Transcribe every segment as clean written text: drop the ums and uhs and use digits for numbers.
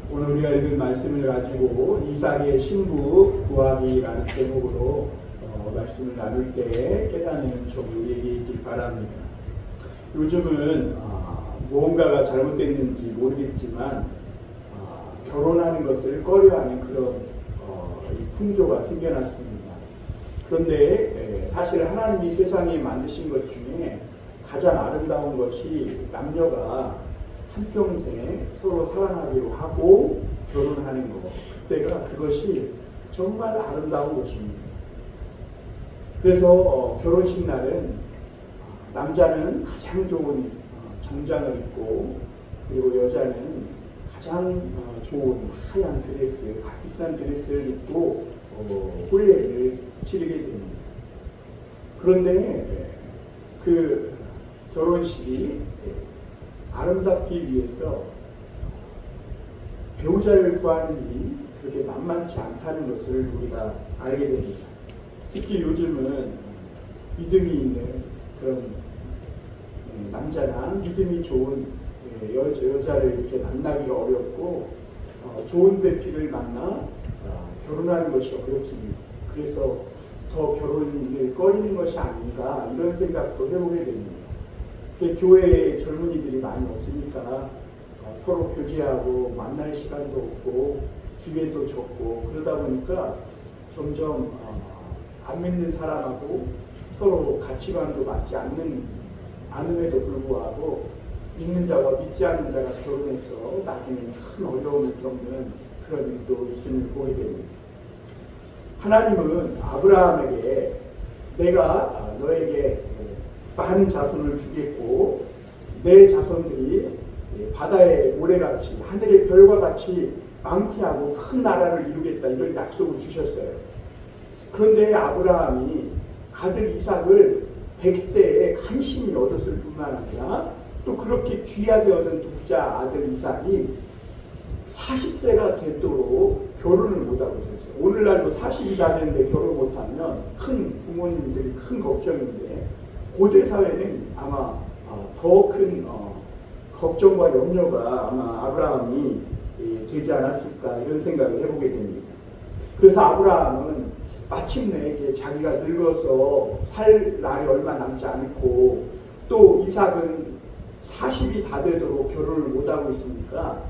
오늘 우리가 읽은 말씀을 가지고 이삭의 신부 구하기라는 제목으로 말씀을 나눌 때 깨닫는 점을 얘기했길 바랍니다. 요즘은 무언가가 잘못됐는지 모르겠지만 결혼하는 것을 꺼려하는 그런 풍조가 생겨났습니다. 그런데 사실 하나님이 세상에 만드신 것 중에 가장 아름다운 것이 남녀가 한평생 서로 사랑하기로 하고 결혼하는 것. 그것이 정말 아름다운 것입니다. 그래서 결혼식 날은 남자는 가장 좋은 정장을 입고, 그리고 여자는 가장 좋은 하얀 드레스, 값비싼 드레스를 입고 혼례를 치르게 됩니다. 그런데 그 결혼식이 아름답기 위해서 배우자를 구하는 일이 그렇게 만만치 않다는 것을 우리가 알게 됩니다. 특히 요즘은 믿음이 있는 그런 남자나 믿음이 좋은 여자를 이렇게 만나기가 어렵고, 좋은 배필을 만나 결혼하는 것이 어렵습니다. 그래서 더 결혼을 꺼리는 것이 아닌가, 이런 생각도 해보게 됩니다. 교회에 젊은이들이 많이 없으니까 서로 교제하고 만날 시간도 없고 기회도 적고, 그러다 보니까 점점 안 믿는 사람하고 서로 가치관도 맞지 않음에도 불구하고 믿는 자와 믿지 않는 자가 결혼해서 나중에는 큰 어려움을 겪는 그런 일도 있음을 보게 됩니다. 하나님은 아브라함에게 내가 너에게 많은 자손을 주겠고 내 자손들이 바다의 모래같이 하늘의 별과 같이 많게하고 큰 나라를 이루겠다, 이런 약속을 주셨어요. 그런데 아브라함이 아들 이삭을 100세에 간신히 얻었을 뿐만 아니라 또 그렇게 귀하게 얻은 독자 아들 이삭이 40세가 되도록 결혼을 못하고 있었어요. 오늘날도 40이 다 되는데 결혼 못하면 큰 부모님들이 큰 걱정인데, 고대 사회는 아마 더 큰 걱정과 염려가 아마 아브라함이 되지 않았을까, 이런 생각을 해보게 됩니다. 그래서 아브라함은 마침내 이제 자기가 늙어서 살 날이 얼마 남지 않고, 또 이삭은 40이 다 되도록 결혼을 못하고 있으니까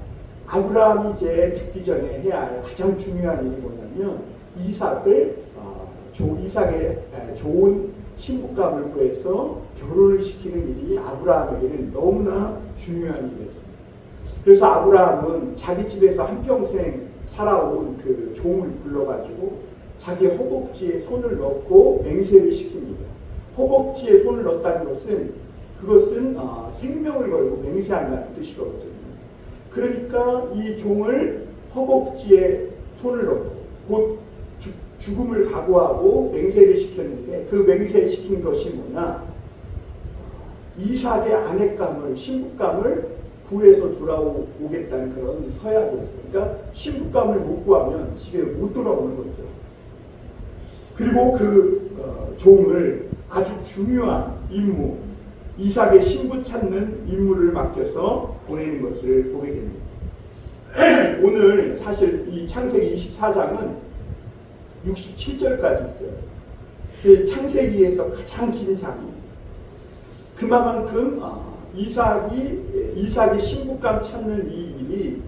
아브라함이 이제 죽기 전에 해야 할 가장 중요한 일이 뭐냐면 이삭의 좋은 신부감을 구해서 결혼을 시키는 일이 아브라함에게는 너무나 중요한 일이었습니다. 그래서 아브라함은 자기 집에서 한평생 살아온 그 종을 불러가지고 자기 허벅지에 손을 넣고 맹세를 시킵니다. 허벅지에 손을 넣었다는 것은 생명을 걸고 맹세한다는 뜻이거든요. 그러니까 이 종을 허벅지에 손을 넣고 곧 죽음을 각오하고 맹세를 시켰는데, 그 맹세시킨 것이 뭐냐? 이삭의 아내감을, 신부감을 구해서 돌아오겠다는 그런 서약이었어요. 그러니까 신부감을 못 구하면 집에 못 돌아오는 거죠. 그리고 그 종을 아주 중요한 임무, 이삭의 신부 찾는 임무를 맡겨서 보내는 것을 보게 됩니다. 오늘 사실 이 창세기 24장은 67절까지 있어요. 그 창세기에서 가장 긴 장입니다. 그만큼 이삭이 신부감 찾는 이 일이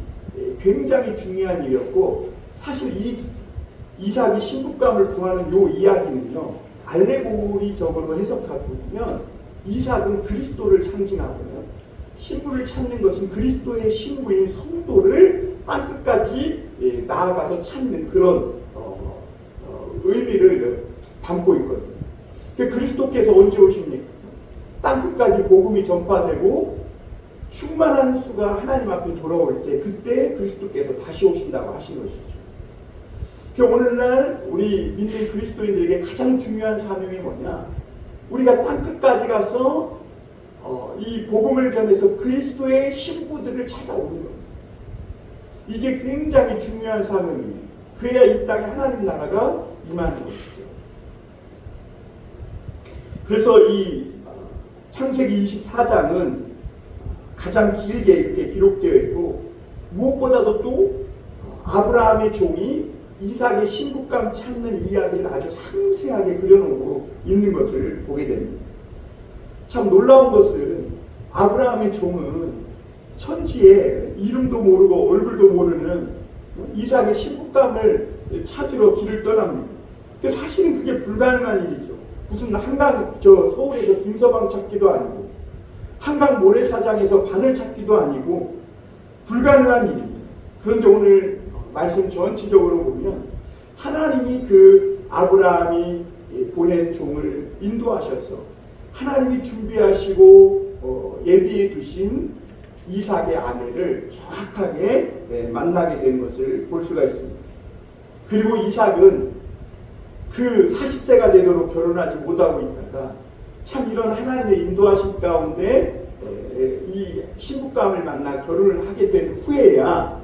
굉장히 중요한 일이었고, 사실 이 이삭이 신부감을 구하는 이 이야기는요, 알레고리적으로 해석하고 보면 이삭은 그리스도를 상징하고요, 신부를 찾는 것은 그리스도의 신부인 성도를 땅끝까지 나아가서 찾는 그런 의미를 담고 있거든요. 그리스도께서 언제 오십니까? 땅끝까지 복음이 전파되고 충만한 수가 하나님 앞에 돌아올 때, 그때 그리스도께서 다시 오신다고 하신 것이죠. 오늘날 우리 믿는 그리스도인들에게 가장 중요한 사명이 뭐냐? 우리가 땅끝까지 가서 이 복음을 전해서 그리스도의 신부들을 찾아오는 겁니다. 이게 굉장히 중요한 사명이에요. 그래야 이 땅에 하나님 나라가 임하는 것이죠. 그래서 이 창세기 24장은 가장 길게 이렇게 기록되어 있고, 무엇보다도 또 아브라함의 종이 이삭의 신부감 찾는 이야기를 아주 상세하게 그려놓고 있는 것을 보게 됩니다. 참 놀라운 것은 아브라함의 종은 천지에 이름도 모르고 얼굴도 모르는 이삭의 신부감을 찾으러 길을 떠납니다. 사실은 그게 불가능한 일이죠. 무슨 한강 서울에서 김서방 찾기도 아니고 한강 모래사장에서 바늘 찾기도 아니고 불가능한 일입니다. 그런데 오늘 말씀 전체적으로 보면 하나님이 그 아브라함이 보낸 종을 인도하셔서 하나님이 준비하시고 예비해 두신 이삭의 아내를 정확하게 만나게 된 것을 볼 수가 있습니다. 그리고 이삭은 그 40대가 되도록 결혼하지 못하고 있다가 참 이런 하나님의 인도하심 가운데 이 신부감을 만나 결혼을 하게 된 후에야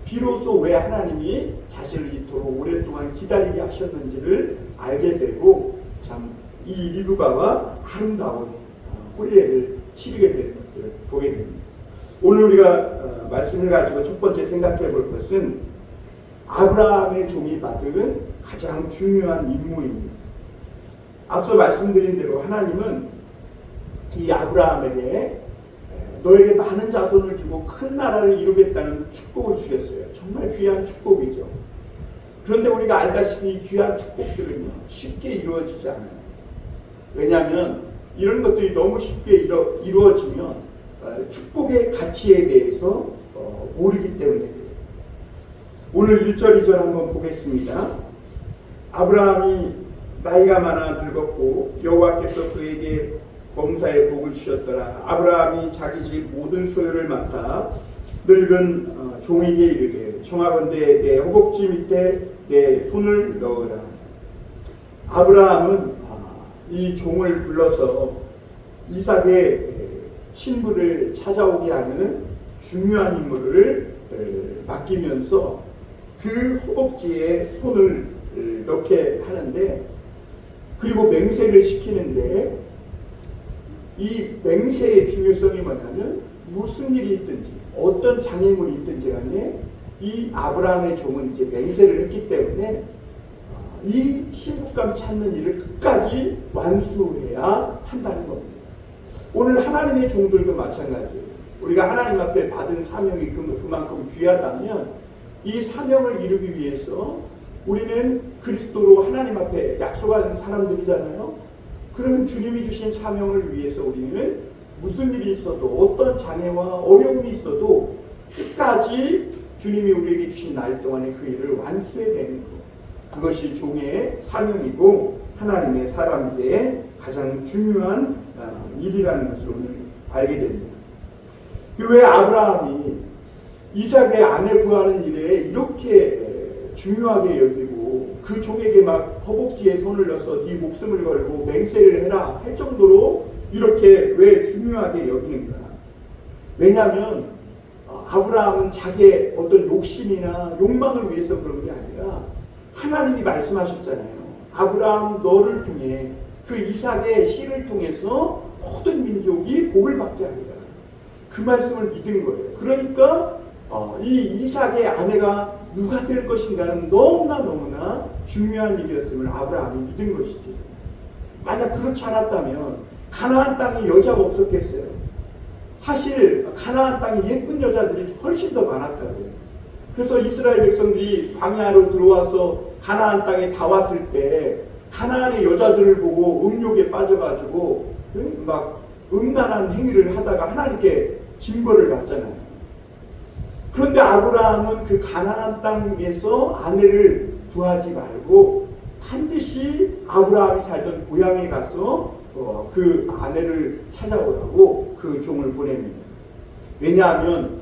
비로소 왜 하나님이 자신을 이토록 오랫동안 기다리게 하셨는지를 알게 되고 참 이 리브가와 아름다운 혼례를 치르게 된 것을 보게 됩니다. 오늘 우리가 말씀을 가지고 첫 번째 생각해 볼 것은 아브라함의 종이 받은 가장 중요한 임무입니다. 앞서 말씀드린 대로 하나님은 이 아브라함에게 너에게 많은 자손을 주고 큰 나라를 이루겠다는 축복을 주셨어요. 정말 귀한 축복이죠. 그런데 우리가 알다시피 이 귀한 축복들은요, 쉽게 이루어지지 않아요. 왜냐하면 이런 것들이 너무 쉽게 이루어지면 축복의 가치에 대해서 모르기 때문에 그래요. 오늘 1절 2절 한번 보겠습니다. 아브라함이 나이가 많아 늙었고 여호와께서 그에게 범사의 복을 주셨더라. 아브라함이 자기 집 모든 소유를 맡아 늙은 종에게 이르되 청하건대 내 허벅지 밑에 내 손을 넣으라. 아브라함은 이 종을 불러서 이삭의 신부를 찾아오게 하는 중요한 임무를 맡기면서 그 허벅지에 손을 넣게 하는데, 그리고 맹세를 시키는데, 이 맹세의 중요성이 뭐냐면 무슨 일이 있든지 어떤 장애물이 있든지 간에 이 아브라함의 종은 이제 맹세를 했기 때문에 이 신부감 찾는 일을 끝까지 완수해야 한다는 겁니다. 오늘 하나님의 종들도 마찬가지예요. 우리가 하나님 앞에 받은 사명이 그만큼 귀하다면 이 사명을 이루기 위해서 우리는 그리스도로 하나님 앞에 약속한 사람들이잖아요. 그러면 주님이 주신 사명을 위해서 우리는 무슨 일이 있어도 어떤 장애와 어려움이 있어도 끝까지 주님이 우리에게 주신 날 동안에 그 일을 완수해내는 것. 그것이 종의 사명이고 하나님의 사람들의 가장 중요한 일이라는 것을 오늘 알게 됩니다. 왜 아브라함이 이삭의 아내 구하는 일에 이렇게 중요하게 여기고 그 종에게 막 허벅지에 손을 넣어서 네 목숨을 걸고 맹세를 해라 할 정도로 이렇게 왜 중요하게 여기는가? 왜냐하면 아브라함은 자기의 어떤 욕심이나 욕망을 위해서 그런 게 아니라 하나님이 말씀하셨잖아요. 아브라함 너를 통해 그 이삭의 씨를 통해서 모든 민족이 복을 받게 하리라. 그 말씀을 믿은 거예요. 그러니까 이 이삭의 아내가 누가 될 것인가는 너무나 중요한 일이었음을 아브라함이 믿은 것이지. 만약 그렇지 않았다면 가나안 땅에 여자가 없었겠어요. 사실 가나안 땅에 예쁜 여자들이 훨씬 더 많았다고요. 그래서 이스라엘 백성들이 광야로 들어와서 가나안 땅에 다 왔을 때 가나안의 여자들을 보고 음욕에 빠져가지고 막 음란한 행위를 하다가 하나님께 징벌을 받잖아요. 그런데 아브라함은 그 가나안 땅에서 아내를 구하지 말고 반드시 아브라함이 살던 고향에 가서 그 아내를 찾아오라고 그 종을 보냅니다. 왜냐하면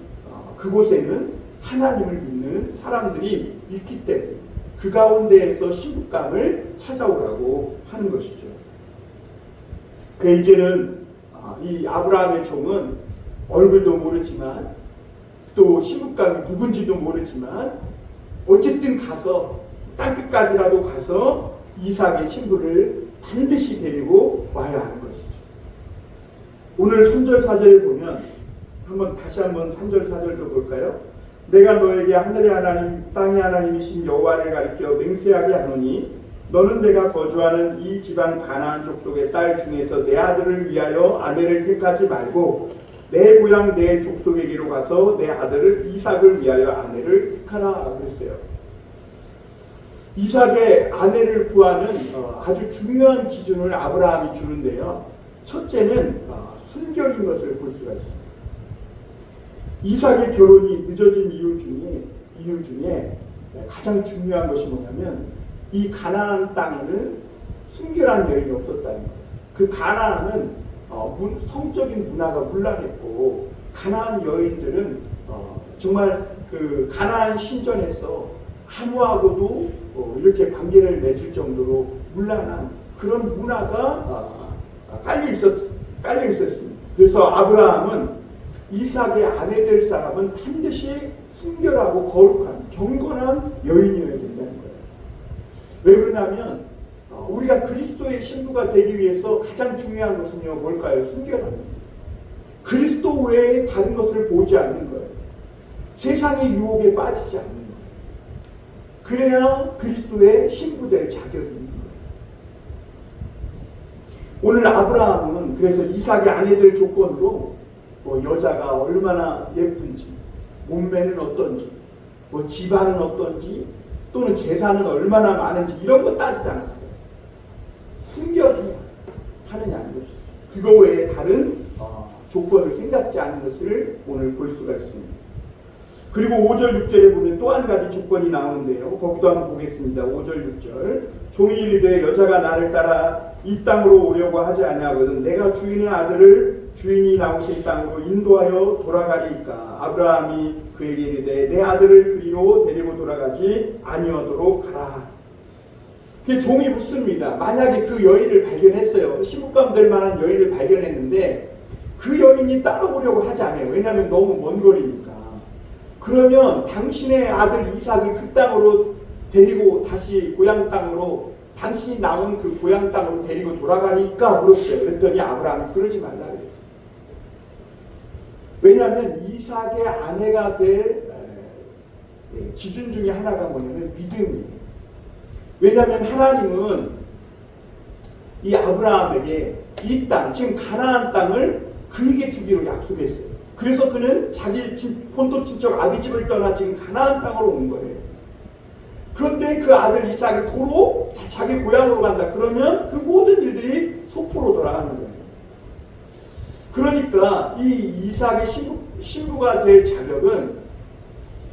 그곳에는 하나님을 믿는 사람들이 있기 때문에 그 가운데에서 신부감을 찾아오라고 하는 것이죠. 이제는 이 아브라함의 종은 얼굴도 모르지만 또 신부감이 누군지도 모르지만 어쨌든 가서 땅끝까지라도 가서 이삭의 신부를 반드시 데리고 와야 하는 것이죠. 오늘 3절 4절에 보면 다시 한번 3절 4절도 볼까요? 내가 너에게 하늘의 하나님 땅의 하나님이신 여호와를 가리켜 맹세하게 하노니 너는 내가 거주하는 이 지방 가나안 족속의 딸 중에서 내 아들을 위하여 아내를 택하지 말고 내 고향 내 족속에게로 가서 내 아들을 이삭을 위하여 아내를 택하라 그랬어요. 이삭의 아내를 구하는 아주 중요한 기준을 아브라함이 주는데요. 첫째는 순결인 것을 볼 수가 있습니다. 이삭의 결혼이 늦어진 이유 중에 가장 중요한 것이 뭐냐면 이 가나안 땅에는 순결한 여인이 없었다는 거예요. 그 가나안은 성적인 문화가 문란했고 가나안 여인들은 정말 그 가나안 신전에서 아무하고도 이렇게 관계를 맺을 정도로 문란한 그런 문화가 깔려 있었습니다. 그래서 아브라함은 이삭의 아내 될 사람은 반드시 순결하고 거룩한 경건한 여인이어야 된다는 거예요. 왜 그러냐면 우리가 그리스도의 신부가 되기 위해서 가장 중요한 것은요 뭘까요? 순결합니다. 그리스도 외에 다른 것을 보지 않는 거예요. 세상의 유혹에 빠지지 않는 거예요. 그래야 그리스도의 신부 될 자격이 있는 거예요. 오늘 아브라함은 그래서 이삭의 아내들 조건으로 여자가 얼마나 예쁜지, 몸매는 어떤지, 집안은 어떤지, 또는 재산은 얼마나 많은지 이런 거 따지지 않았어요. 순결히 하느냐는 것이죠. 그거 외에 다른 조건을 생각지 않은 것을 오늘 볼 수가 있습니다. 그리고 5절 6절에 보면 또 한 가지 조건이 나오는데요. 거기도 한번 보겠습니다. 5절 6절 종이 이르되 여자가 나를 따라 이 땅으로 오려고 하지 아니하거든 내가 주인의 아들을 주인이 나오신 땅으로 인도하여 돌아가리이까. 아브라함이 그에게 이르되 내 아들을 그리로 데리고 돌아가지 아니하도록 하라. 그 종이 묻습니다. 만약에 그 여인을 발견했어요. 시집감 될 만한 여인을 발견했는데 그 여인이 따라오려고 하지 않아요. 왜냐하면 너무 먼 거리니까. 그러면 당신의 아들 이삭을 그 땅으로 데리고 다시 고향 땅으로 당신이 나온 그 고향 땅으로 데리고 돌아가니까 물었어요. 그랬더니 아브라함이 그러지 말라 그랬어요. 왜냐하면 이삭의 아내가 될 기준 중에 하나가 뭐냐면 믿음이에요. 왜냐하면 하나님은 이 아브라함에게 이 땅, 지금 가나안 땅을 그에게 주기로 약속했어요. 그래서 그는 자기 본토 친척 아비집을 떠나 지금 가나안 땅으로 온 거예요. 그런데 그 아들 이삭이 도로 자기 고향으로 간다. 그러면 그 모든 일들이 소포로 돌아가는 거예요. 그러니까 이 이삭의 신부가 될 자격은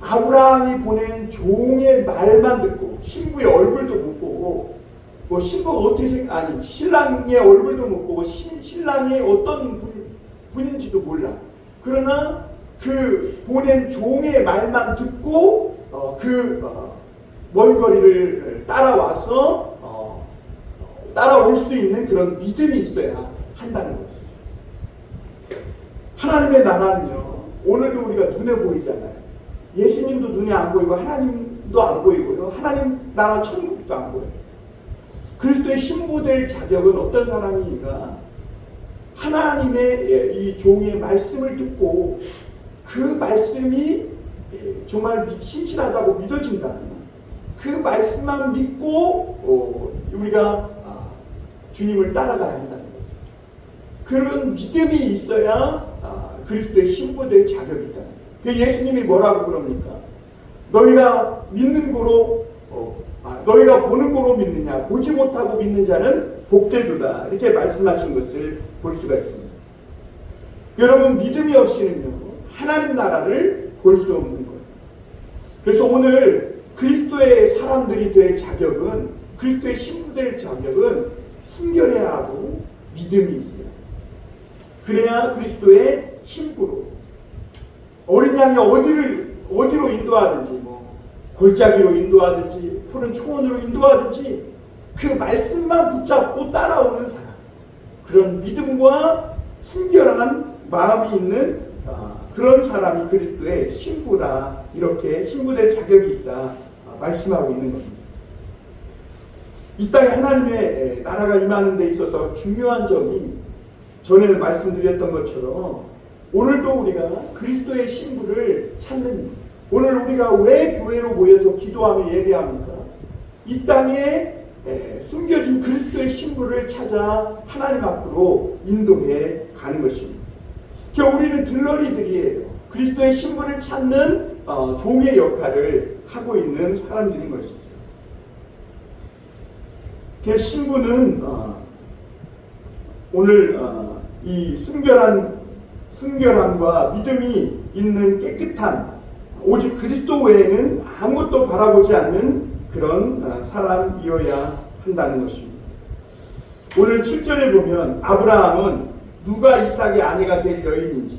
아브라함이 보낸 종의 말만 듣고 신부의 얼굴도 못 보고 신부가 어떻게 신랑의 얼굴도 못 보고 신랑이 어떤 분인지도 몰라. 그러나 그 보낸 종의 말만 듣고 먼 거리를 따라와서 따라올 수 있는 그런 믿음이 있어야 한다는 것이죠. 하나님의 나라는요 오늘도 우리가 눈에 보이잖아요. 예수님도 눈에 안 보이고 하나님도 안 보이고요. 하나님 나라 천국도 안 보여요. 그리스도의 신부 될 자격은 어떤 사람이니까 하나님의 이 종의 말씀을 듣고 그 말씀이 정말 신실하다고 믿어진다면 그 말씀만 믿고 우리가 주님을 따라가야 한다는 거죠. 그런 믿음이 있어야 그리스도의 신부 될 자격이 있다. 예수님이 뭐라고 그럽니까? 너희가 믿는 거로 너희가 보는 거로 믿느냐 보지 못하고 믿는 자는 복되도다 이렇게 말씀하신 것을 볼 수가 있습니다. 여러분 믿음이 없이는요 하나님 나라를 볼 수 없는 거예요. 그래서 오늘 그리스도의 사람들이 될 자격은 그리스도의 신부 될 자격은 순결해야 하고 믿음이 있어요. 그래야 그리스도의 신부로 어린 양이 어디로 인도하든지 골짜기로 인도하든지 푸른 초원으로 인도하든지 그 말씀만 붙잡고 따라오는 사람, 그런 믿음과 순결한 마음이 있는 그런 사람이 그리스도의 신부다. 이렇게 신부될 자격이 있다 말씀하고 있는 겁니다. 이 땅에 하나님의 나라가 임하는 데 있어서 중요한 점이 전에 말씀드렸던 것처럼 오늘도 우리가 그리스도의 신부를 찾는 오늘 우리가 왜 교회로 모여서 기도하며 예배합니까? 이 땅에 숨겨진 그리스도의 신부를 찾아 하나님 앞으로 인도해 가는 것입니다. 우리는 들러리들이에요. 그리스도의 신부를 찾는 종의 역할을 하고 있는 사람들인 것이죠. 신부는 오늘 이 순결함과 믿음이 있는 깨끗한 오직 그리스도 외에는 아무것도 바라보지 않는 그런 사람이어야 한다는 것입니다. 오늘 7절에 보면 아브라함은 누가 이삭의 아내가 될 여인인지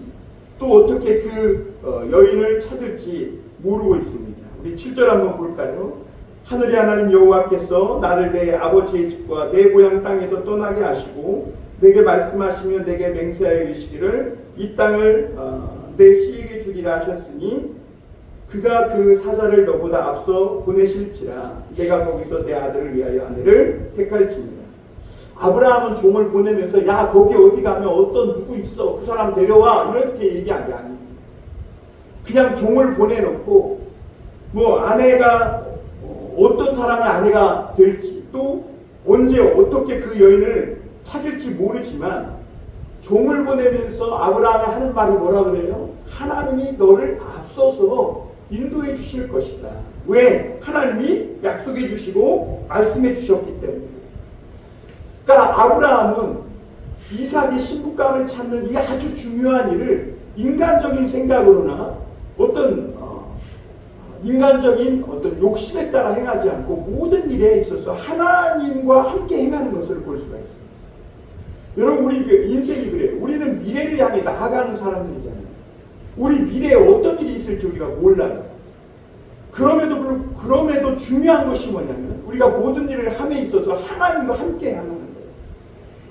또 어떻게 그 여인을 찾을지 모르고 있습니다. 우리 7절 한번 볼까요? 하늘의 하나님 여호와께서 나를 내 아버지의 집과 내 고향 땅에서 떠나게 하시고 내게 말씀하시며 내게 맹세하여 이르시기를 이 땅을 내 씨에게 주리라 하셨으니 그가 그 사자를 너보다 앞서 보내실지라 내가 거기서 내 아들을 위하여 아내를 택할지니라. 아브라함은 종을 보내면서 야 거기 어디 가면 어떤 누구 있어 그 사람 데려와 이렇게 얘기한 게 아닙니다. 그냥 종을 보내놓고 뭐 아내가 어떤 사람의 아내가 될지 또 언제 어떻게 그 여인을 찾을지 모르지만 종을 보내면서 아브라함이 하는 말이 뭐라 그래요? 하나님이 너를 앞서서 인도해 주실 것이다. 왜? 하나님이 약속해 주시고 말씀해 주셨기 때문에. 그러니까 아브라함은 이삭의 신부감을 찾는 이 아주 중요한 일을 인간적인 생각으로나 어떤 인간적인 어떤 욕심에 따라 행하지 않고 모든 일에 있어서 하나님과 함께 행하는 것을 볼 수가 있습니다. 여러분 우리 인생이 그래요. 우리는 미래를 향해 나아가는 사람들이잖아요. 우리 미래에 어떤 일이 있을지 우리가 몰라요. 그럼에도 중요한 것이 뭐냐면 우리가 모든 일을 함에 있어서 하나님과 함께 하는 거예요.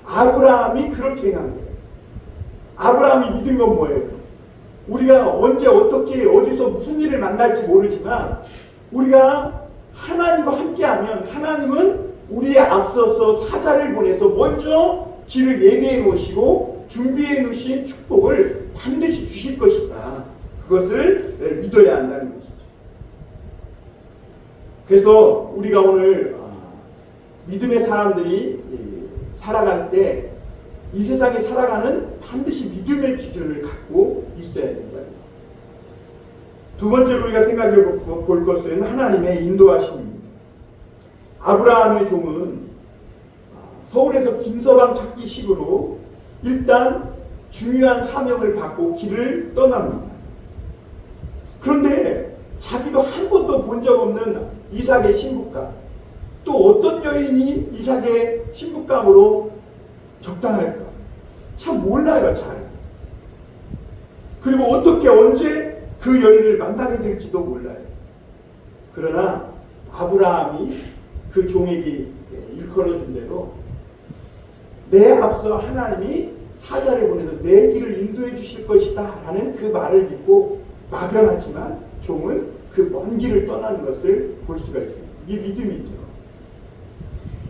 아브라함이 그렇게 행한 거예요. 아브라함이 믿은 건 뭐예요? 우리가 언제 어떻게 어디서 무슨 일을 만날지 모르지만 우리가 하나님과 함께하면 하나님은 우리에 앞서서 사자를 보내서 먼저 길을 예비해 놓으시고 준비해 놓으신 축복을 반드시 주실 것이다. 그것을 믿어야 한다는 것이죠. 그래서 우리가 오늘 믿음의 사람들이 살아갈 때 이 세상에 살아가는 반드시 믿음의 기준을 갖고 있어야 된다. 두 번째로 우리가 생각해 볼 것은 하나님의 인도하심입니다. 아브라함의 종은 서울에서 김서방 찾기 식으로 일단 중요한 사명을 받고 길을 떠납니다. 그런데 자기도 한 번도 본 적 없는 이삭의 신부감, 또 어떤 여인이 이삭의 신부감으로 적당할까? 참 몰라요, 잘. 그리고 어떻게 언제 그 여인을 만나게 될지도 몰라요. 그러나 아브라함이 그 종에게 일컬어준 대로 내 앞서 하나님이 사자를 보내서 내 길을 인도해 주실 것이다 라는 그 말을 믿고 막연하지만 종은 그 먼 길을 떠나는 것을 볼 수가 있습니다. 이게 믿음이죠.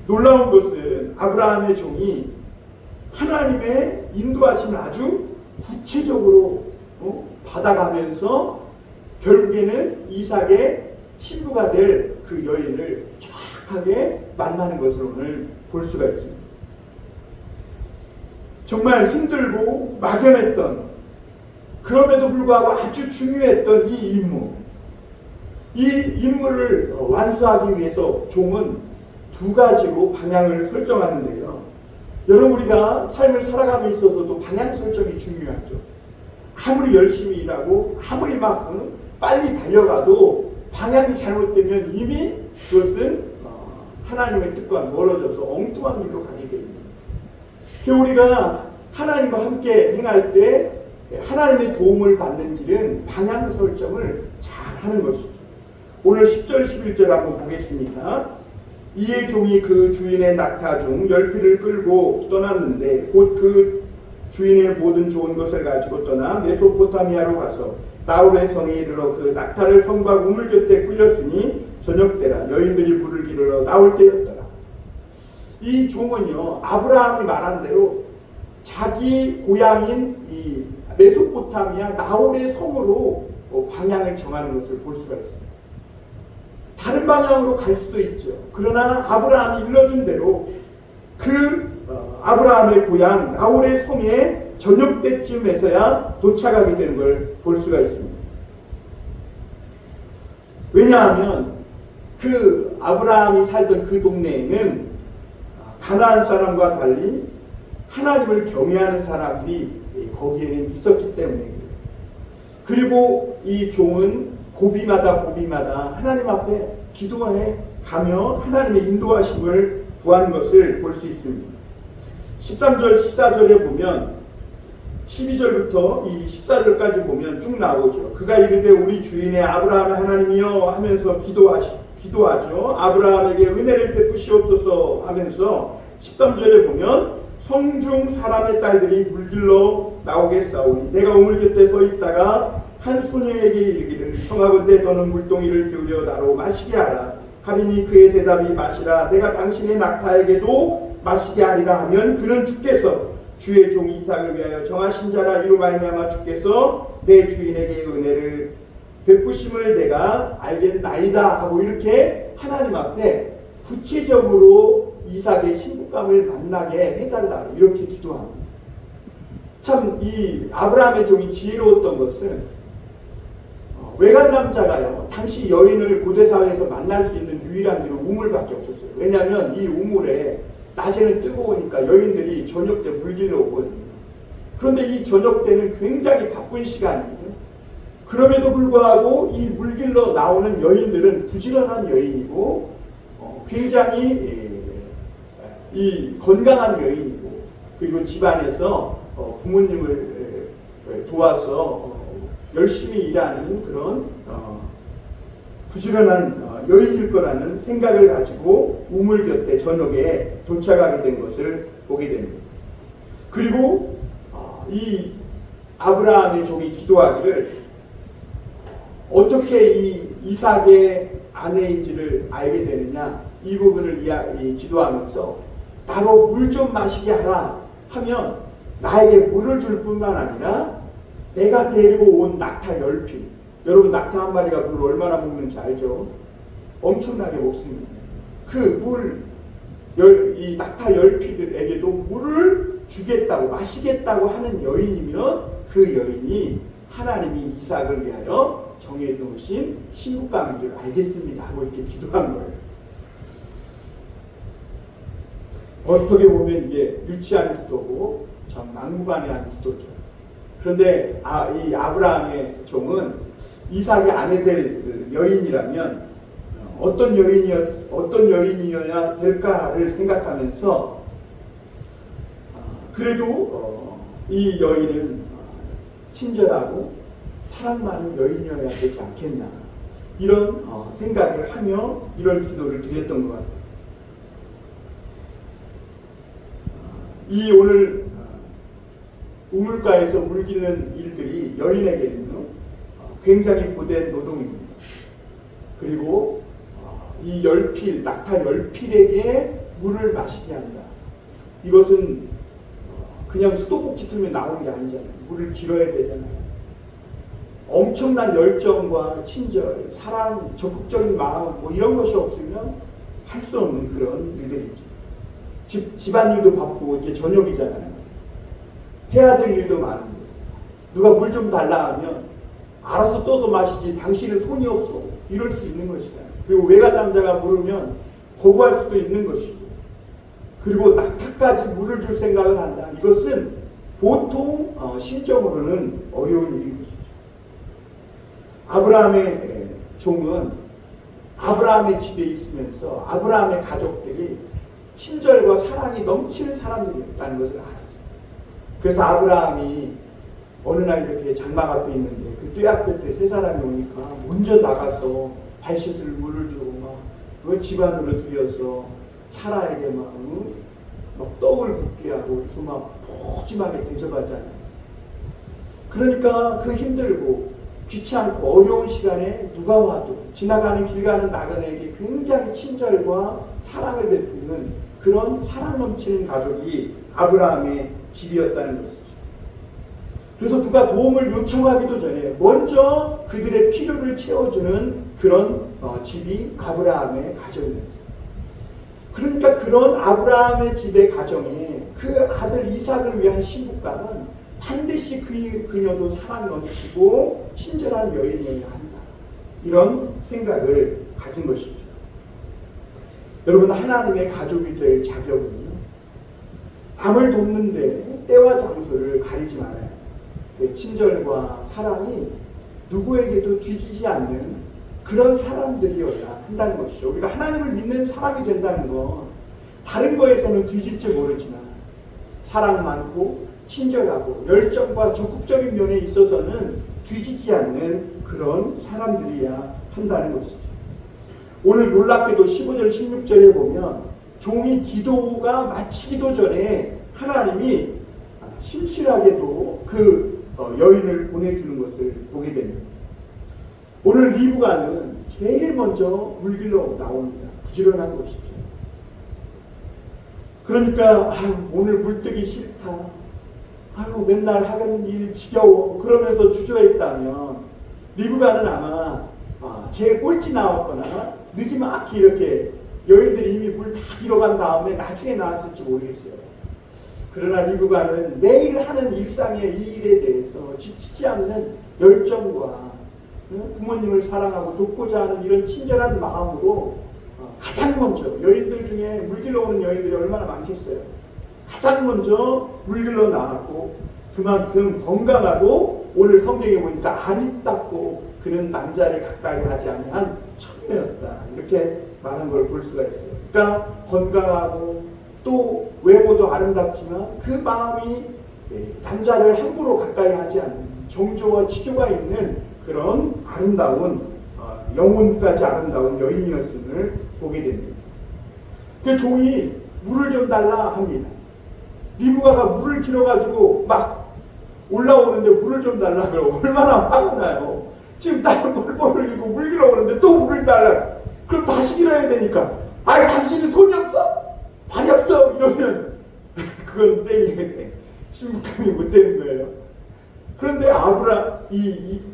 놀라운 것은 아브라함의 종이 하나님의 인도하심을 아주 구체적으로 받아가면서 결국에는 이삭의 신부가 될 그 여인을 정확하게 만나는 것을 오늘 볼 수가 있습니다. 정말 힘들고 막연했던 그럼에도 불구하고 아주 중요했던 이 임무, 이 임무를 완수하기 위해서 종은 두 가지로 방향을 설정하는데요. 여러분 우리가 삶을 살아감에 있어서도 방향 설정이 중요하죠. 아무리 열심히 일하고 아무리 막 빨리 달려가도 방향이 잘못되면 이미 그것은 하나님의 뜻과 멀어져서 엉뚱한 길로 가게 됩니다. 우리가 하나님과 함께 행할 때 하나님의 도움을 받는 길은 방향 설정을 잘 하는 것이죠. 오늘 10절 11절 한번 보겠습니다. 이에 종이 그 주인의 낙타 중 10匹를 끌고 떠났는데 곧 그 주인의 모든 좋은 것을 가지고 떠나 메소포타미아로 가서 나홀의 성에 이르러 그 낙타를 성과 우물 곁에 끌렸으니 저녁때라 여인들이 물을 기르러 나올 때였더라. 이 종은요 아브라함이 말한 대로 자기 고향인 이 메소포타미아 나홀의 성으로 방향을 정하는 것을 볼 수가 있습니다. 다른 방향으로 갈 수도 있죠. 그러나 아브라함이 일러준 대로 아브라함의 고향 나홀의 성에 저녁 때쯤에서야 도착하게 되는 걸 볼 수가 있습니다. 왜냐하면 아브라함이 살던 그 동네에는 가나안 사람과 달리 하나님을 경외하는 사람들이 거기에는 있었기 때문에, 그리고 이 종은 고비마다 하나님 앞에 기도해 가며 하나님의 인도하심을 구하는 것을 볼 수 있습니다. 13절 14절에 보면 12절부터 이 14절까지 보면 쭉 나오죠. 그가 이르되 우리 주인의 아브라함의 하나님이여 하면서 기도하죠. 아브라함에게 은혜를 베푸시옵소서 하면서 13절에 보면 성중 사람의 딸들이 물길로 나오겠사오니 내가 우물 곁에 서 있다가 한 소녀에게 이르기를 청하건대 너는 물동이를 기울여 나로 마시게 하라 하리니 그의 대답이 마시라 내가 당신의 낙타에게도 마시게 하리라 하면 그는 주께서 주의 종 이삭을 위하여 정하신 자라 이로 말미암아 주께서 내 주인에게 은혜를 베푸심을 내가 알겠나이다 하고 이렇게 하나님 앞에 구체적으로 이삭의 신부감을 만나게 해달라 이렇게 기도합니다. 참 이 아브라함의 종이 지혜로웠던 것은 외간 남자가요 당시 여인을 고대사회에서 만날 수 있는 유일한 길은 우물밖에 없었어요. 왜냐하면 이 우물에 낮에는 뜨거우니까 여인들이 저녁 때 물길러 오거든요. 그런데 이 저녁 때는 굉장히 바쁜 시간이에요. 그럼에도 불구하고 이 물길러 나오는 여인들은 부지런한 여인이고 굉장히 이 건강한 여인이고 그리고 집안에서 부모님을 도와서 열심히 일하는 그런 부지런한 여인일 거라는 생각을 가지고 우물 곁에 저녁에 도착하게 된 것을 보게 됩니다. 그리고 이 아브라함의 종이 기도하기를 어떻게 이 이삭의 아내인지를 알게 되느냐 이 부분을 기도하면서 나로 물 좀 마시게 하라 하면 나에게 물을 줄 뿐만 아니라 내가 데리고 온 낙타 10필, 여러분 낙타 한 마리가 물을 얼마나 먹는지 알죠? 엄청나게 먹습니다. 이 낙타 10필에게도 물을 주겠다고 마시겠다고 하는 여인이면 그 여인이 하나님이 이삭을 위하여 정해 놓으신 신부감인 줄 알겠습니다 하고 이렇게 기도한 거예요. 어떻게 보면 이게 유치한 기도고 참 막무가내한 기도죠. 그런데 이 아브라함의 종은 이삭이 아내 될 여인이라면 어떤 여인이어야 될까를 생각하면서 그래도 이 여인은 친절하고 사랑 많은 여인이어야 되지 않겠나 이런 생각을 하며 이런 기도를 드렸던 것 같아요. 이 오늘 우물가에서 물 기르는 일들이 여인에게는 굉장히 고된 노동입니다. 그리고 이 낙타 10필에게 물을 마시게 한다. 이것은 그냥 수도꼭지 틀면 나오는 게 아니잖아요. 물을 길어야 되잖아요. 엄청난 열정과 친절, 사랑, 적극적인 마음 이런 것이 없으면 할 수 없는 그런 일들이죠. 집안일도 바쁘고 이제 저녁이잖아요. 해야 될 일도 많은데 누가 물 좀 달라 하면 알아서 떠서 마시지 당신은 손이 없어 이럴 수 있는 것이잖아요. 그리고 외간 남자가 물으면 거부할 수도 있는 것이고 그리고 낙타까지 물을 줄 생각을 한다. 이것은 보통 심정으로는 어려운 일인 것이죠. 아브라함의 종은 아브라함의 집에 있으면서 아브라함의 가족들이 친절과 사랑이 넘치는 사람들이었다는 것을 알았어요. 그래서 아브라함이 어느 날 이렇게 장막 앞에 있는데 그 뙤약 끝에 세 사람이 오니까 먼저 나가서 발솥을 물을 주고 막 집안으로 들여서 사라에게 막 떡을 굽게 하고 그래서 막 푸짐하게 대접하잖아요. 그러니까 그 힘들고 귀찮고 어려운 시간에 누가 와도 지나가는 길 가는 나그네에게 굉장히 친절과 사랑을 베푸는 그런 사랑 넘치는 가족이 아브라함의 집이었다는 것이죠. 그래서 누가 도움을 요청하기도 전에 먼저 그들의 필요를 채워주는 그런 집이 아브라함의 가정이었어요. 그러니까 그런 아브라함의 집의 가정에 그 아들 이삭을 위한 신부감은 반드시 그녀도 사랑 넘치고 친절한 여인이어야 한다. 이런 생각을 가진 것이죠. 여러분, 하나님의 가족이 될 자격은요, 남을 돕는데 때와 장소를 가리지 말아요. 친절과 사랑이 누구에게도 뒤지지 않는 그런 사람들이어야 한다는 것이죠. 우리가 하나님을 믿는 사람이 된다는 건 다른 거에서는 뒤질지 모르지만 사랑 많고 친절하고 열정과 적극적인 면에 있어서는 뒤지지 않는 그런 사람들이어야 한다는 것이죠. 오늘 놀랍게도 15절 16절에 보면 종이 기도가 마치기도 전에 하나님이 신실하게도 그 여인을 보내주는 것을 보게 됩니다. 오늘 리브가는 제일 먼저 물길로 나옵니다. 부지런한 것이죠. 그러니까 오늘 물 뜨기 싫다. 맨날 하는 일 지겨워. 그러면서 주저했다면 리브가는 아마 제일 꼴찌 나왔거나 늦지막히 이렇게 여인들이 이미 물 다 길어간 다음에 나중에 나왔을지 모르겠어요. 그러나 리브가는 매일 하는 일상의 이 일에 대해서 지치지 않는 열정과 부모님을 사랑하고 돕고자 하는 이런 친절한 마음으로 가장 먼저, 여인들 중에 물길로 오는 여인들이 얼마나 많겠어요. 가장 먼저 물길로 나왔고 그만큼 건강하고 오늘 성경에 보니까 아리답고 그는 남자를 가까이 하지 아니한 처녀였다. 이렇게 말한 걸 볼 수가 있어요. 그러니까 건강하고 또 외모도 아름답지만 그 마음이 남자를 함부로 가까이 하지 않는 정조와 지조가 있는 그런 아름다운 영혼까지 아름다운 여인이었음을 보게 됩니다. 그 종이 물을 좀 달라 합니다. 리브가가 물을 길어가지고 막 올라오는데 물을 좀 달라 그러고 얼마나 화가 나요. 지금 딸은 물 흘리고 물 길어오는데 또 물을 달라. 그럼 다시 길어야 되니까 당신은 손이 없어? 발이 없어? 이러면 그건 땡이에요. 신부감이 못 되는 거예요. 그런데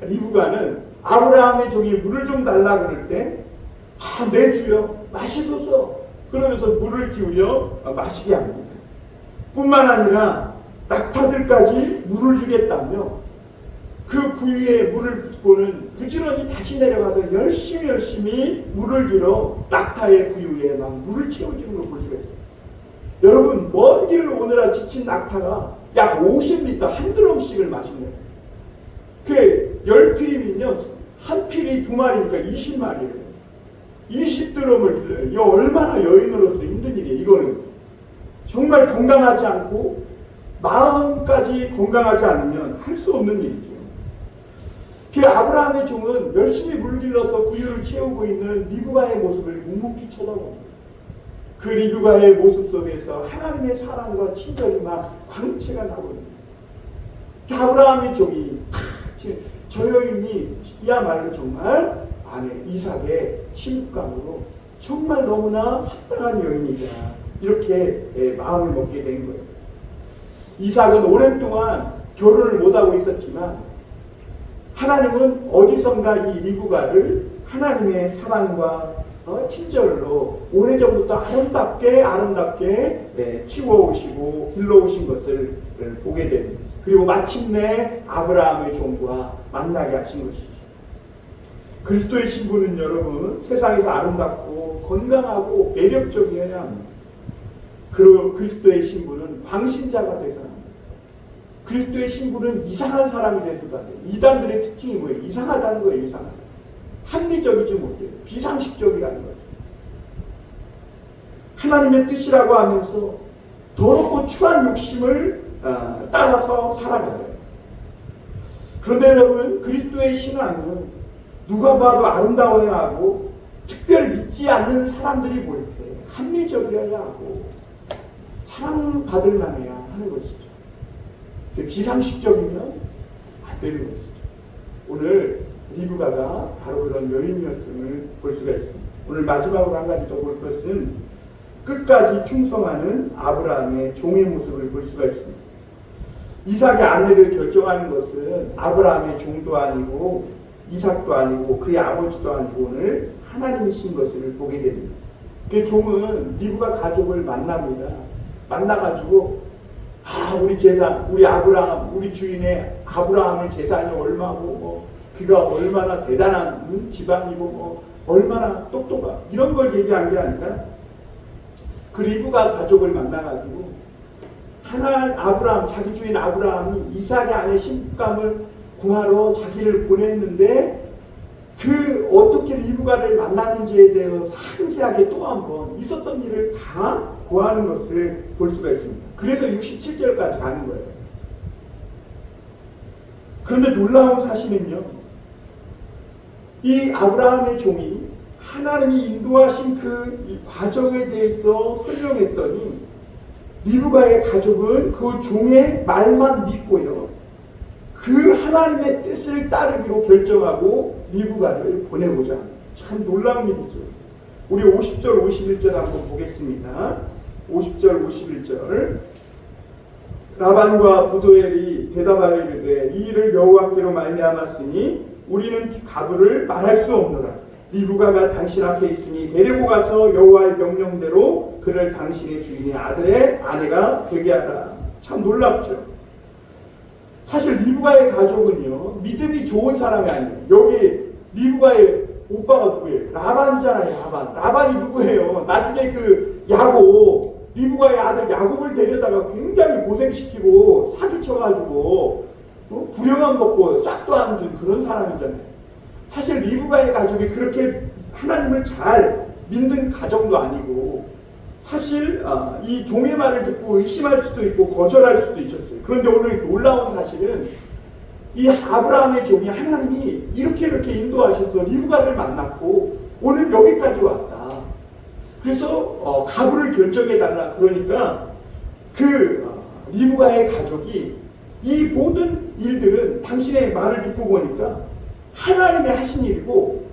리브가는 아브라함의 종이 물을 좀 달라 그럴 때 내 주여 마시소서 그러면서 물을 기울여 마시게 합니다. 뿐만 아니라 낙타들까지 물을 주겠다며 그 구유에 물을 붓고는 부지런히 다시 내려가서 열심히 물을 길어 낙타의 구유에 막 물을 채워주는 걸 볼 수가 있어요. 여러분, 먼 길을 오느라 지친 낙타가 약 50리터 한 드럼씩을 마신대요. 그 10필이면요 한 필이 2마리니까 20마리예요. 20드럼을 길러요. 이거 얼마나 여인으로서 힘든 일이에요. 이거는 정말 건강하지 않고 마음까지 건강하지 않으면 할 수 없는 일이죠. 그 아브라함의 종은 열심히 물 길러서 구유를 채우고 있는 리브가의 모습을 묵묵히 쳐다봅니다. 그 리브가의 모습 속에서 하나님의 사랑과 친절이 막 광채가 나고 있습니다. 그 아브라함의 종이 저 여인이 이야말로 정말 아내 이삭의 신부감으로 정말 너무나 합당한 여인이다. 이렇게 마음을 먹게 된 거예요. 이삭은 오랫동안 결혼을 못하고 있었지만 하나님은 어디선가 이 리브가를 하나님의 사랑과 친절로 오래전부터 아름답게 키워오시고 길러오신 것을 보게 됩니다. 그리고 마침내 아브라함의 종과 만나게 하신 것이죠. 그리스도의 신부는 여러분 세상에서 아름답고 건강하고 매력적이어야 합니다. 그리고 그리스도의 신부는 광신자가 되서는 합니다. 그리스도의 신부는 이상한 사람이 되서도 안 돼요. 이단들의 특징이 뭐예요? 이상하다는 거예요. 이상하다. 합리적이지 못해요. 비상식적이라는 거죠. 하나님의 뜻이라고 하면서 더럽고 추한 욕심을 따라서 살아가요. 그런데 여러분 그리스도의 신앙은 누가 봐도 아름다워야 하고 특별히 믿지 않는 사람들이 볼 때 합리적이어야 하고 사랑받을 만해야 하는 것이죠. 비상식적이면 안 되는 것이죠. 오늘 리브가가 바로 그런 여인이었음을 볼 수가 있습니다. 오늘 마지막으로 한 가지 더 볼 것은 끝까지 충성하는 아브라함의 종의 모습을 볼 수가 있습니다. 이삭의 아내를 결정하는 것은 아브라함의 종도 아니고 이삭도 아니고 그의 아버지도 아니고 오늘 하나님이신 것을 보게 됩니다. 그 종은 리브가 가족을 만납니다. 만나가지고 우리 재산, 우리 아브라함, 우리 주인의 아브라함의 재산이 얼마고 그가 얼마나 대단한 집안이고 얼마나 똑똑하고 이런 걸 얘기한 게 아니라 그 리브가 가족을 만나가지고 아브라함, 자기 주인 아브라함이 이삭의 아내 신부감을 구하러 자기를 보냈는데 그 어떻게 리브가를 만났는지에 대해서 상세하게 또 한 번 있었던 일을 다 고하는 것을 볼 수가 있습니다. 그래서 67절까지 가는 거예요. 그런데 놀라운 사실은요, 이 아브라함의 종이 하나님이 인도하신 그 과정에 대해서 설명했더니 리브가의 가족은 그 종의 말만 믿고요, 그 하나님의 뜻을 따르기로 결정하고 리브가를 보내고자 합니다. 참 놀라운 일이죠. 우리 50절 51절 한번 보겠습니다. 50절 51절 라반과 부두엘이 대답하여 이르되 이 일을 여호와께로 말미암았으니 우리는 가부를 말할 수 없노라. 리브가가 당신 앞에 있으니 데리고 가서 여호와의 명령대로 그를 당신의 주인의 아들의 아내가 되게 하라. 참 놀랍죠. 사실 리브가의 가족은요, 믿음이 좋은 사람이 아니에요. 여기 리브가의 오빠가 누구예요? 라반이잖아요. 라반이 누구예요? 나중에 그 야곱, 리브가의 아들 야곱을 데려다가 굉장히 고생시키고 사기쳐가지고 부려만 먹고 싹도 안 준 그런 사람이잖아요. 사실 리브가의 가족이 그렇게 하나님을 잘 믿는 가정도 아니고, 사실 이 종의 말을 듣고 의심할 수도 있고 거절할 수도 있었어요. 그런데 오늘 놀라운 사실은 이 아브라함의 종이 하나님이 이렇게 인도하셔서 리브가를 만났고 오늘 여기까지 왔다. 그래서 가부를 결정해달라. 그러니까 그 리브가의 가족이 이 모든 일들은 당신의 말을 듣고 보니까 하나님이 하신 일이고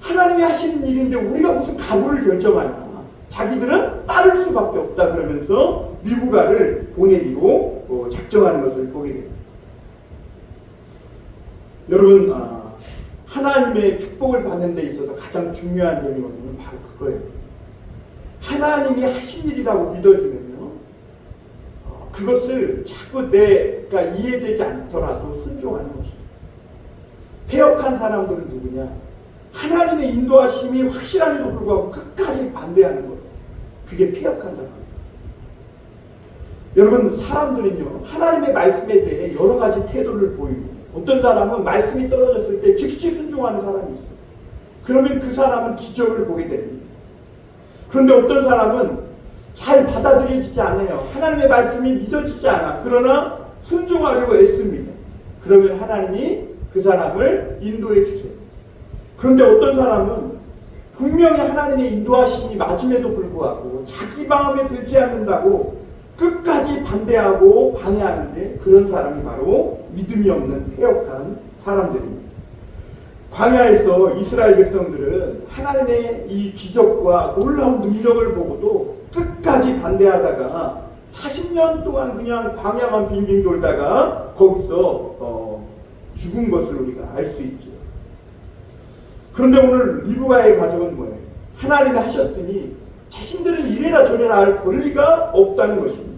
하나님이 하시는 일인데 우리가 무슨 가부를 결정하냐. 자기들은 따를 수밖에 없다. 그러면서 리브가를 보내기로 작정하는 것을 보게 됩니다. 여러분, 하나님의 축복을 받는 데 있어서 가장 중요한 점이 뭐냐면 바로 그거예요. 하나님이 하신 일이라고 믿어지면요, 그것을 자꾸 내가 이해되지 않더라도 순종하는 것입니다. 패역한 사람들은 누구냐? 하나님의 인도하심이 확실함에도 불구하고 끝까지 반대하는 거예요. 그게 패역한 사람입니다. 여러분, 사람들은요, 하나님의 말씀에 대해 여러 가지 태도를 보입니다. 어떤 사람은 말씀이 떨어졌을 때 즉시 순종하는 사람이 있어요. 그러면 그 사람은 기적을 보게 됩니다. 그런데 어떤 사람은 잘 받아들여지지 않아요. 하나님의 말씀이 믿어지지 않아. 그러나 순종하려고 애씁니다. 그러면 하나님이 그 사람을 인도해 주세요. 그런데 어떤 사람은 분명히 하나님의 인도하심이 맞음에도 불구하고 자기 마음에 들지 않는다고 끝까지 반대하고 방해하는데, 그런 사람이 바로 믿음이 없는 패역한 사람들입니다. 광야에서 이스라엘 백성들은 하나님의 이 기적과 놀라운 능력을 보고도 끝까지 반대하다가 40년 동안 그냥 광야만 빙빙 돌다가 거기서 죽은 것을 우리가 알 수 있죠. 그런데 오늘 리브가의 가족은 뭐예요? 하나님이 하셨으니 자신들은 이래라 저래라 할 권리가 없다는 것입니다.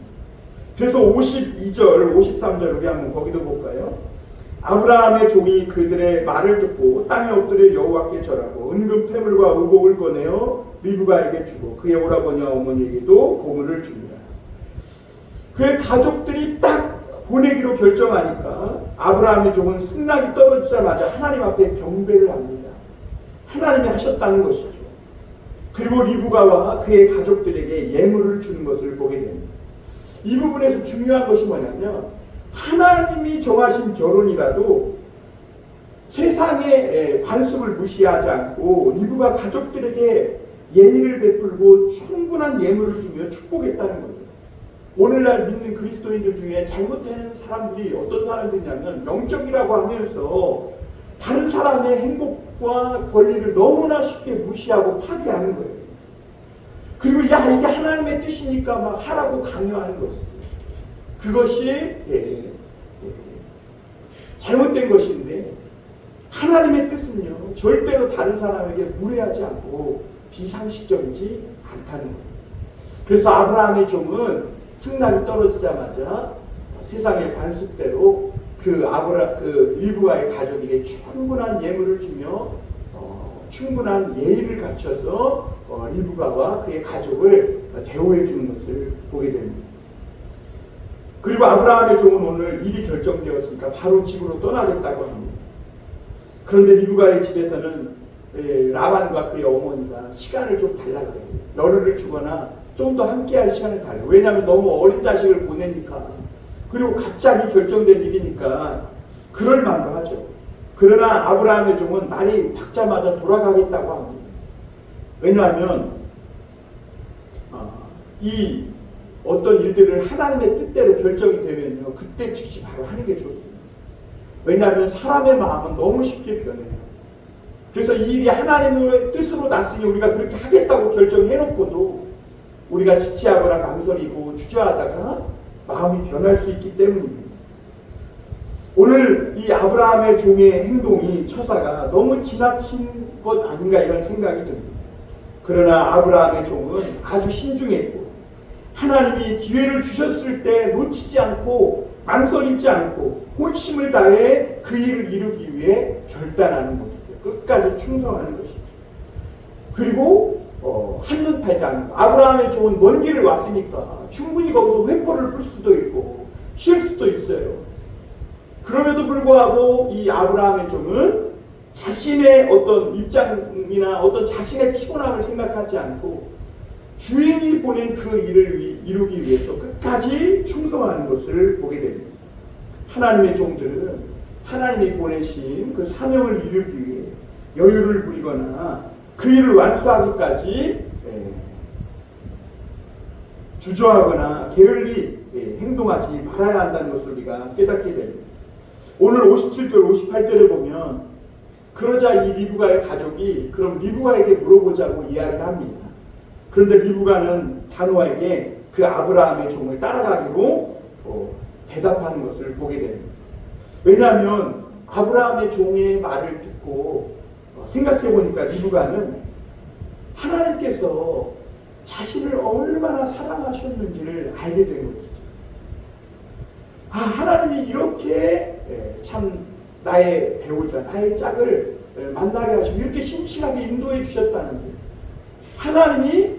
그래서 52절, 53절 우리 한번 거기도 볼까요? 아브라함의 종이 그들의 말을 듣고 땅에 엎드려 여호와께 절하고 은금 패물과 의복을 꺼내어 리브가에게 주고 그의 오라버니와 어머니에게도 보물을 줍니다. 그의 가족들이 딱 보내기로 결정하니까 아브라함의 종은 승낙이 떨어지자마자 하나님 앞에 경배를 합니다. 하나님이 하셨다는 것이죠. 그리고 리브가와 그의 가족들에게 예물을 주는 것을 보게 됩니다. 이 부분에서 중요한 것이 뭐냐면, 하나님이 정하신 결혼이라도 세상의 관습을 무시하지 않고 리브가 가족들에게 예의를 베풀고 충분한 예물을 주며 축복했다는 거죠. 오늘날 믿는 그리스도인들 중에 잘못되는 사람들이 어떤 사람들이냐면, 영적이라고 하면서 다른 사람의 행복과 권리를 너무나 쉽게 무시하고 파괴하는 거예요. 그리고 이게 하나님의 뜻이니까 막 하라고 강요하는 것이죠. 그것이 잘못된 것인데 하나님의 뜻은요 절대로 다른 사람에게 무례하지 않고 비상식적이지 않다는 거예요. 그래서 아브라함의 종은 승낙이 떨어지자마자 세상의 관습대로 그 리브가의 가족에게 충분한 예물을 주며 충분한 예의를 갖춰서 리브가와 그의 가족을 대우해 주는 것을 보게 됩니다. 그리고 아브라함의 종은 오늘 일이 결정되었으니까 바로 집으로 떠나겠다고 합니다. 그런데 리브가의 집에서는 라반과 그의 어머니가 시간을 좀 달라고 해요. 열흘을 주거나 좀 더 함께할 시간을 달라요. 왜냐하면 너무 어린 자식을 보내니까. 그리고 갑자기 결정된 일이니까 그럴 만도 하죠. 그러나 아브라함의 종은 날이 밝자마자 돌아가겠다고 합니다. 왜냐하면 이 어떤 일들을 하나님의 뜻대로 결정이 되면요 그때 즉시 바로 하는 게 좋습니다. 왜냐하면 사람의 마음은 너무 쉽게 변해요. 그래서 이 일이 하나님의 뜻으로 났으니 우리가 그렇게 하겠다고 결정해놓고도 우리가 지체하거나 망설이고 주저하다가 마음이 변할 수 있기 때문입니다. 오늘 이 아브라함의 종의 행동이 처사가 너무 지나친 것 아닌가 이런 생각이 듭니다. 그러나 아브라함의 종은 아주 신중했고 하나님이 기회를 주셨을 때 놓치지 않고 망설이지 않고 혼심을 다해 그 일을 이루기 위해 결단하는 모습이에요. 끝까지 충성하는 것이죠. 그리고 한눈 팔지 않는 거. 아브라함의 종은 먼 길을 왔으니까 충분히 거기서 회포를 풀 수도 있고 쉴 수도 있어요. 그럼에도 불구하고 이 아브라함의 종은 자신의 어떤 입장이나 어떤 자신의 피곤함을 생각하지 않고 주인이 보낸 그 일을 이루기 위해서 끝까지 충성하는 것을 보게 됩니다. 하나님의 종들은 하나님이 보내신 그 사명을 이루기 위해 여유를 부리거나 그 일을 완수하기까지 주저하거나 게을리 행동하지 말아야 한다는 것을 우리가 깨닫게 됩니다. 오늘 57절 58절에 보면 그러자 이 리브가의 가족이 그럼 리브가에게 물어보자고 이야기를 합니다. 그런데 리브가는 단호하게 그 아브라함의 종을 따라가기로 대답하는 것을 보게 됩니다. 왜냐하면 아브라함의 종의 말을 듣고 생각해보니까 리브가는 하나님께서 자신을 얼마나 사랑하셨는지를 알게 된 것이죠. 하나님이 이렇게 참 나의 배우자, 나의 짝을 만나게 하시고 이렇게 신실하게 인도해 주셨다는데 하나님이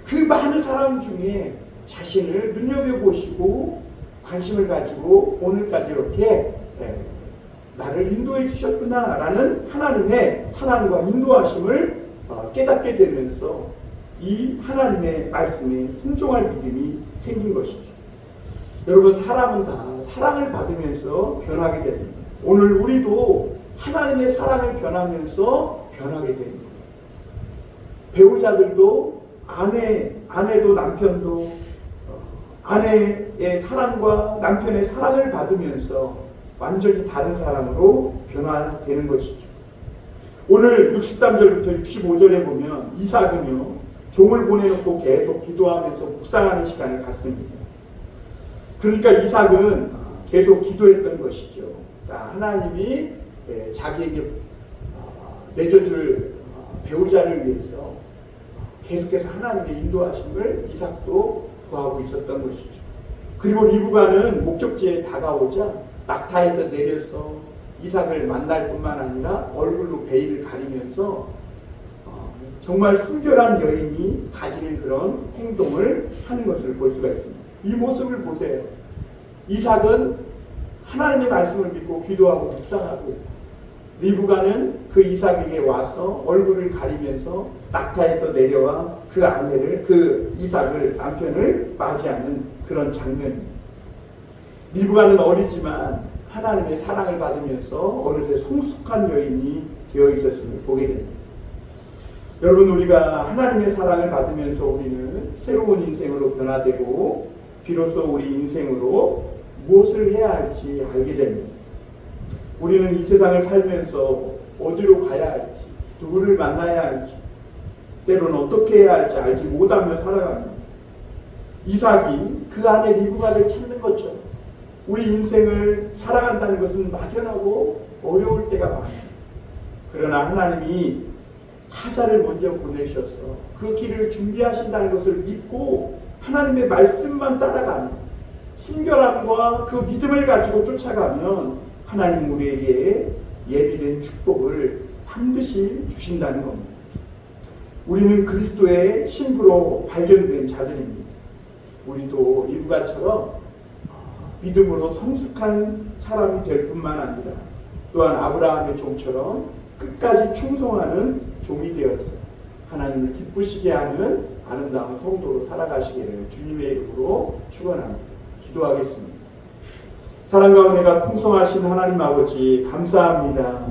그 많은 사람 중에 자신을 눈여겨보시고 관심을 가지고 오늘까지 이렇게 나를 인도해 주셨구나 라는 하나님의 사랑과 인도하심을 깨닫게 되면서 이 하나님의 말씀에 순종할 믿음이 생긴 것이죠. 여러분 사람은 다 사랑을 받으면서 변하게 됩니다. 오늘 우리도 하나님의 사랑을 변하면서 변하게 됩니다. 배우자들도 아내도 남편도 아내의 사랑과 남편의 사랑을 받으면서 완전히 다른 사람으로 변화되는 것이죠. 오늘 63절부터 65절에 보면 이삭은요 종을 보내놓고 계속 기도하면서 묵상하는 시간을 갖습니다. 그러니까 이삭은 계속 기도했던 것이죠. 하나님이 자기에게 맺어줄 배우자를 위해서 계속해서 하나님의 인도하심을 이삭도 구하고 있었던 것이죠. 그리고 리브가는 목적지에 다가오자 낙타에서 내려서 이삭을 만날 뿐만 아니라 얼굴로 베일을 가리면서 정말 순결한 여인이 가지는 그런 행동을 하는 것을 볼 수가 있습니다. 이 모습을 보세요. 이삭은 하나님의 말씀을 믿고 기도하고 묵상하고 리브가는 그 이삭에게 와서 얼굴을 가리면서 낙타에서 내려와 그 아내를 그 이삭을 남편을 맞이하는 그런 장면입니다. 리브가는 어리지만 하나님의 사랑을 받으면서 어느새 성숙한 여인이 되어 있었음을 보게 됩니다. 여러분 우리가 하나님의 사랑을 받으면서 우리는 새로운 인생으로 변화되고 비로소 우리 인생으로 무엇을 해야 할지 알게 됩니다. 우리는 이 세상을 살면서 어디로 가야 할지 누구를 만나야 할지 때로는 어떻게 해야 할지 알지 못하며 살아갑니다. 이삭이 그 안에 리브가를 찾는 것처럼 우리 인생을 살아간다는 것은 막연하고 어려울 때가 많아요. 그러나 하나님이 사자를 먼저 보내셔서 그 길을 준비하신다는 것을 믿고 하나님의 말씀만 따라가면, 순결함과 그 믿음을 가지고 쫓아가면 하나님 우리에게 예비된 축복을 반드시 주신다는 겁니다. 우리는 그리스도의 신부로 발견된 자들입니다. 우리도 이브가처럼 믿음으로 성숙한 사람이 될 뿐만 아니라 또한 아브라함의 종처럼 끝까지 충성하는 종이 되어서 하나님을 기쁘시게 하는 아름다운 성도로 살아가시기를 주님의 이름으로 축원합니다. 기도하겠습니다. 사랑과 은혜가 풍성하신 하나님 아버지 감사합니다.